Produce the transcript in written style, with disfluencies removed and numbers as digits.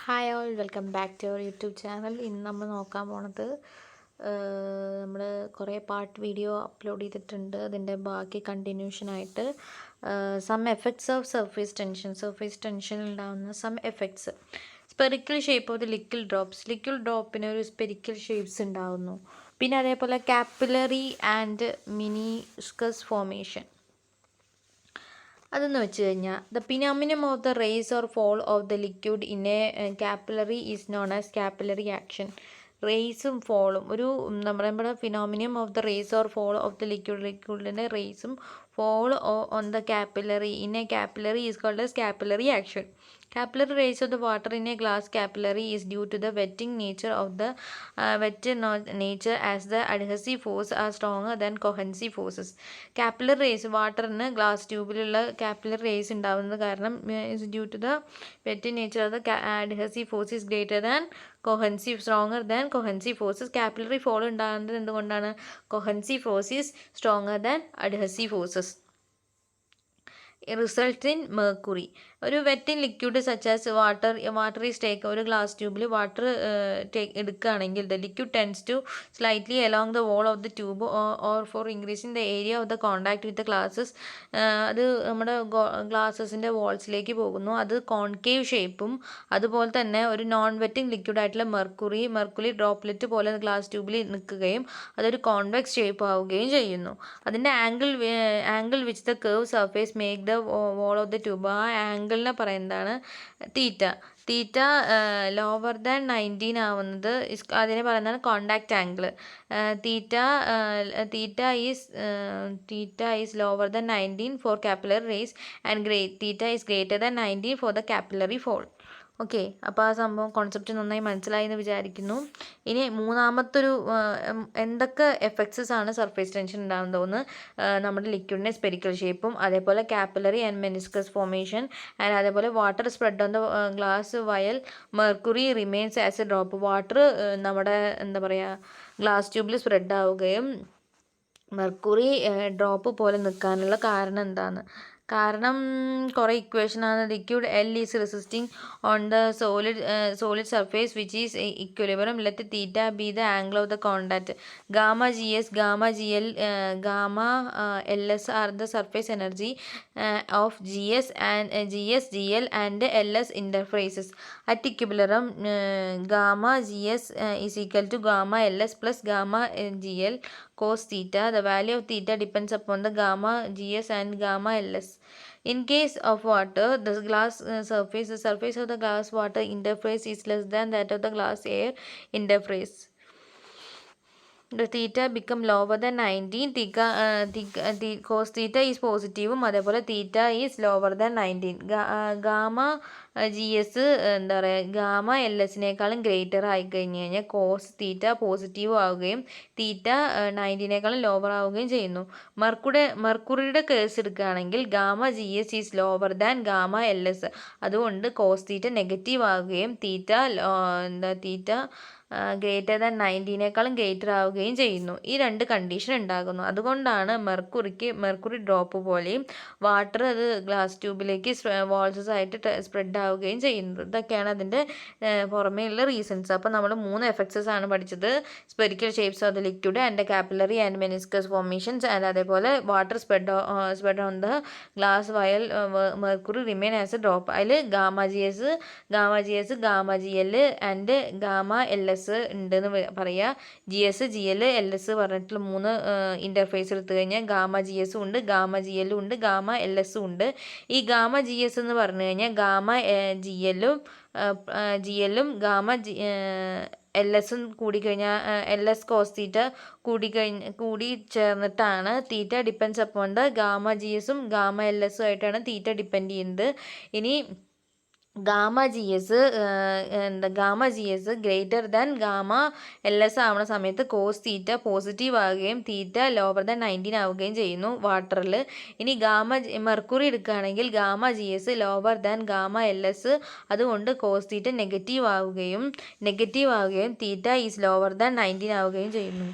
Hi all, welcome back to our YouTube channel. ഇന്ന് നമ്മൾ നോക്കാൻ പോണത് നമ്മൾ കുറേ പാർട്ട് വീഡിയോ അപ്ലോഡ് ചെയ്തിട്ടുണ്ട്. അതിൻ്റെ ബാക്കി കണ്ടിന്യൂഷനായിട്ട് സം എഫക്ട്സ് ഓഫ് സർഫേസ് ടെൻഷനിൽ ഉണ്ടാകുന്ന some effects. Spherical shape of the liquid ഡ്രോപ്പിന് ഒരു സ്പെറിക്കൽ ഷേപ്സ് ഉണ്ടാകുന്നു. പിന്നെ അതേപോലെ കാപ്പിലറി ആൻഡ് മിനിസ്കസ് ഫോർമേഷൻ. അതെന്ന് വെച്ച് കഴിഞ്ഞാൽ the phenomenon of the rise or fall of the liquid in a capillary is known as capillary action. റേസും ഫോളും നമ്മുടെ phenomenon of the rise or fall of the ലിക്വിഡിൻ്റെ റേസും fall on the capillary in a capillary is called as capillary action. Capillary raise of the water in a glass capillary is due to the wetting nature of the nature as the adhesive force are stronger than cohesive forces. Capillary raise വാട്ടറിന് glass ട്യൂബിലുള്ള capillary raise ഉണ്ടാവുന്നത് കാരണം is due to the wetting nature of the adhesive force is greater than stronger than cohesive forces. Capillary fall ഉണ്ടാകുന്നത് എന്തുകൊണ്ടാണ്? cohesive force is stronger than adhesive forces. Result in mercury. ഒരു wetting liquid such as water is take. ഒരു glass ട്യൂബിൽ water എടുക്കുകയാണെങ്കിൽ the liquid tends to slightly along the wall of the tube or for increasing the area of the contact with the glasses. അത് നമ്മുടെ ഗ്ലാസസിൻ്റെ വാൾസിലേക്ക് പോകുന്നു. അത് concave ഷേപ്പും അതുപോലെ തന്നെ ഒരു നോൺ വെറ്റിംഗ് ലിക്വിഡ് ആയിട്ടുള്ള മെർക്കുറി ഡ്രോപ്ലെറ്റ് പോലെ ഗ്ലാസ് ട്യൂബിൽ നിൽക്കുകയും അതൊരു കോൺവെക്സ് ഷേപ്പ് ആവുകയും ചെയ്യുന്നു. അതിൻ്റെ angle which the curve surface make the wall of the tube. ആ ആംഗിളിനെ പറയുന്നതാണ് തീറ്റ. ലോവർ ദാൻ 19 ആവുന്നത് അതിനെ പറയുന്നതാണ് contact angle. Theta is lower than 19 for capillary rise and theta is greater than 19 for the capillary fall. Okay, അപ്പോൾ ആ സംഭവം concept നന്നായി മനസ്സിലായി എന്ന് വിചാരിക്കുന്നു. ഇനി മൂന്നാമത്തൊരു എന്തൊക്കെ എഫക്ട്സസ് ആണ് സർഫേസ് ടെൻഷൻ ഉണ്ടാകുന്നതെന്ന് നമ്മുടെ ലിക്വിഡിൻ്റെ സ്പെരിക്കൽ ഷേപ്പും അതേപോലെ capillary and meniscus formation and അതേപോലെ water spread on the glass vial mercury remains as a drop. Water നമ്മുടെ ഗ്ലാസ് ട്യൂബിൽ സ്പ്രെഡ് ആവുകയും മെർക്കുറി ഡ്രോപ്പ് പോലെ നിൽക്കാനുള്ള കാരണം എന്താണ്? കാരണം കുറേ ഇക്വേഷനാണ്. Liquid L is resisting on the solid surface which is equilibrium. Let theta be the angle of the contact. Gamma G S, gamma G L, gamma L S are the surface energy of G S G L and L S interfaces. At equilibrium gamma G S is equal to gamma L S plus gamma G L cos theta. The value of theta depends upon the gamma gs and gamma ls. In case of water, the surface of the glass water interface is less than that of the glass air interface. The theta become lower than 19. Cos theta is പോസിറ്റീവും അതേപോലെ തീറ്റ is lower than 19. Gamma G S എന്താ പറയുക gamma L എസിനേക്കാളും greater ആയി കഴിഞ്ഞ് കഴിഞ്ഞാൽ cos theta positive ആവുകയും തീറ്റ 19നേക്കാളും lower ആവുകയും ചെയ്യുന്നു. മെർക്കുറിയുടെ കേസ് എടുക്കുകയാണെങ്കിൽ gamma G S is lower than gamma L S. അതുകൊണ്ട് കോസ് തീറ്റ നെഗറ്റീവ് ആവുകയും തീറ്റ ഗ്രേറ്റർ ദാൻ 19നേക്കാളും ഗ്രേറ്റർ ആവുകയും ചെയ്യുന്നു. ഈ രണ്ട് കണ്ടീഷൻ ഉണ്ടാകുന്നു. അതുകൊണ്ടാണ് മെർക്കുറി ഡ്രോപ്പ് പോലെയും വാട്ടർ അത് ഗ്ലാസ് ട്യൂബിലേക്ക് വാൾസസ് ആയിട്ട് സ്പ്രെഡ് ആവുകയും ചെയ്യുന്നത്. ഇതൊക്കെയാണ് അതിൻ്റെ പുറമേയുള്ള റീസൺസ്. അപ്പോൾ നമ്മൾ 3 എഫക്ട്സസ് ആണ് പഠിച്ചത്. Spherical shapes of the liquid and capillary and meniscus formations and അതേപോലെ water spread on the glass vial mercury remain as a drop. അതിൽ gamma G S, gamma G L and gamma L S ഉണ്ടെന്ന് പറയുക. G S G L L S പറഞ്ഞിട്ടുള്ള 3 interface എടുത്തു കഴിഞ്ഞാൽ gamma G എസും ഉണ്ട്, gamma G എല്ലും ഉണ്ട്, ഗാമ എൽ എസും ഉണ്ട്. ഈ ഗാമ ജി എസ് എന്ന് പറഞ്ഞു കഴിഞ്ഞാൽ ഗാമ ജി എല്ലും ഗാമ എൽ എസും കൂടിക്കഴിഞ്ഞാൽ എൽ എസ് കോസ് തീറ്റ കൂടി ചേർന്നിട്ടാണ് theta depends upon the gamma G എസും ഗാമ എൽ എസും ആയിട്ടാണ് തീറ്റ ഡിപ്പെൻഡ് ചെയ്യുന്നത്. ഇനി gamma G S greater than gamma L S ആവുന്ന സമയത്ത് കോസ് തീറ്റ പോസിറ്റീവ് ആവുകയും തീറ്റ ലോവർ ദാൻ 19 ആവുകയും ചെയ്യുന്നു വാട്ടറിൽ. ഇനി മെർക്കുറി എടുക്കുകയാണെങ്കിൽ gamma G S lower than gamma L S. അതുകൊണ്ട് കോസ് തീറ്റ നെഗറ്റീവ് ആവുകയും തീറ്റ ഈസ് ലോവർ ദാൻ 19 ആവുകയും ചെയ്യുന്നു.